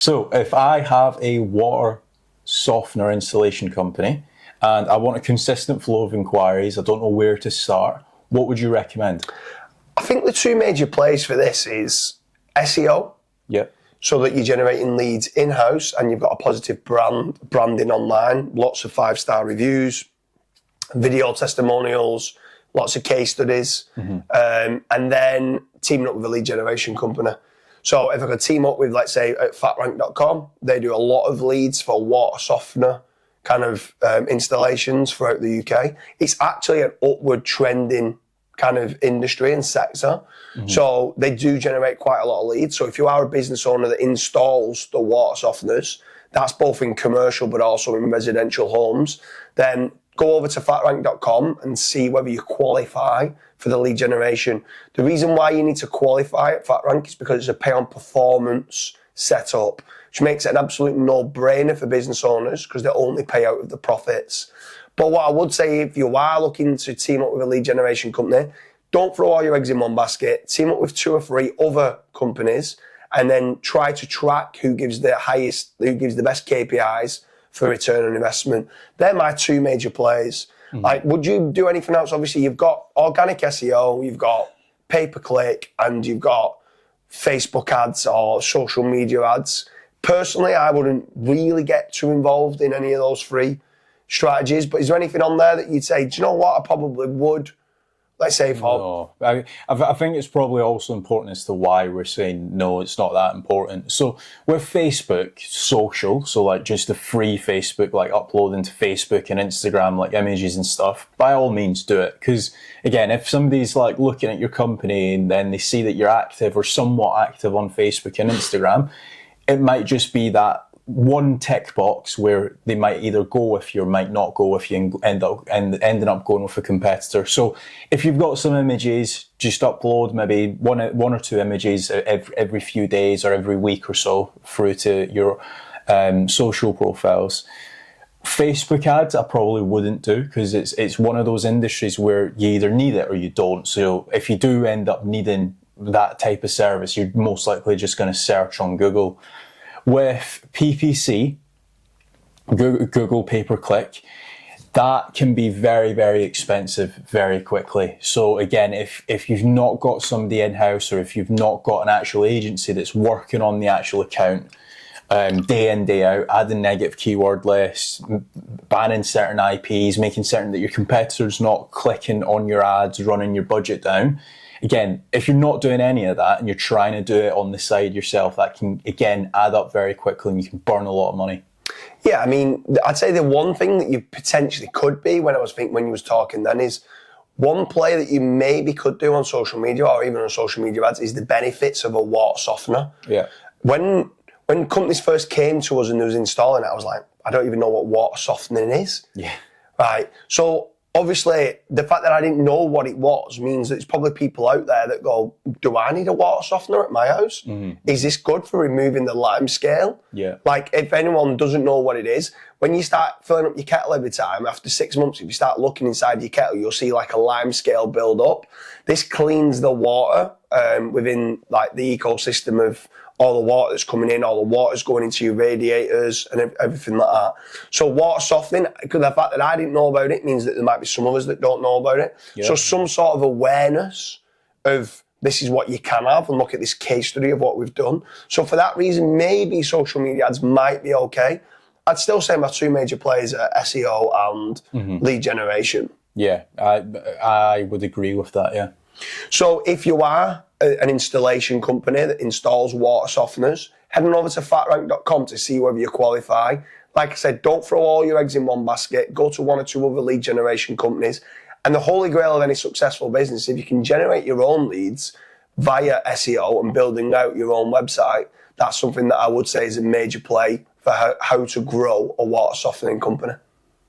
So if I have a water softener installation company and I want a consistent flow of inquiries, I don't know where to start, what would you recommend? I think the two major plays for this is SEO. Yeah. So that you're generating leads in-house and you've got a positive branding online, lots of 5-star reviews, video testimonials, lots of case studies, and then teaming up with a lead generation company. So if I could team up with, let's say, at fatrank.com, they do a lot of leads for water softener kind of installations throughout the UK. It's actually an upward trending kind of industry and sector. So they do generate quite a lot of leads. So if you are a business owner that installs the water softeners, that's both in commercial but also in residential homes, then go over to fatrank.com and see whether you qualify for the lead generation. The reason why you need to qualify at FatRank is because it's a pay on performance setup, which makes it an absolute no-brainer for business owners because they only pay out of the profits. But what I would say, if you are looking to team up with a lead generation company, don't throw all your eggs in one basket. Team up with 2 or 3 other companies and then try to track who gives the best KPIs for return on investment. They're my 2 major plays. Like, would you do anything else? Obviously, you've got organic SEO, you've got pay-per-click, and you've got Facebook ads or social media ads. Personally, I wouldn't really get too involved in any of those 3 strategies, but is there anything on there that you'd say, do you know what, I probably would, let's say, for... No, I think it's probably also important as to why we're saying, no, it's not that important. So with Facebook, social, so like just the free Facebook, like uploading to Facebook and Instagram, like images and stuff, by all means do it. Because again, if somebody's like looking at your company and then they see that you're active or somewhat active on Facebook and Instagram, it might just be that one tick box where they might either go with you or might not go with you and ending up going with a competitor. So if you've got some images, just upload maybe one or 2 images every few days or every week or so through to your social profiles. Facebook ads I probably wouldn't do because it's one of those industries where you either need it or you don't. So if you do end up needing that type of service, you're most likely just going to search on Google. With PPC, Google pay-per-click, that can be very, very expensive very quickly. So again, if you've not got somebody in-house or if you've not got an actual agency that's working on the actual account day in, day out, adding negative keyword lists, banning certain IPs, making certain that your competitor's not clicking on your ads, running your budget down. Again, if you're not doing any of that and you're trying to do it on the side yourself, that can, again, add up very quickly and you can burn a lot of money. Yeah, I mean, I'd say the one thing that you potentially could be, when you was talking then, is one play that you maybe could do on social media or even on social media ads is the benefits of a water softener. Yeah. When companies first came to us and they was installing it, I was like, I don't even know what water softening is. Yeah. Right. So obviously, the fact that I didn't know what it was means that there's probably people out there that go, do I need a water softener at my house? Is this good for removing the lime scale? Yeah. Like, if anyone doesn't know what it is, when you start filling up your kettle every time, after 6 months, if you start looking inside your kettle, you'll see like a lime scale build up. This cleans the water within like the ecosystem of all the water that's coming in, all the water's going into your radiators and everything like that. So water softening, because the fact that I didn't know about it means that there might be some others that don't know about it. Yeah. So some sort of awareness of this is what you can have and look at this case study of what we've done. So for that reason, maybe social media ads might be okay. I'd still say my 2 major plays are SEO and lead generation. Yeah, I would agree with that, yeah. So if you are an installation company that installs water softeners, head on over to fatrank.com to see whether you qualify. Like I said, don't throw all your eggs in one basket. Go to 1 or 2 other lead generation companies. And the holy grail of any successful business, if you can generate your own leads via SEO and building out your own website, that's something that I would say is a major play for how to grow a water softening company.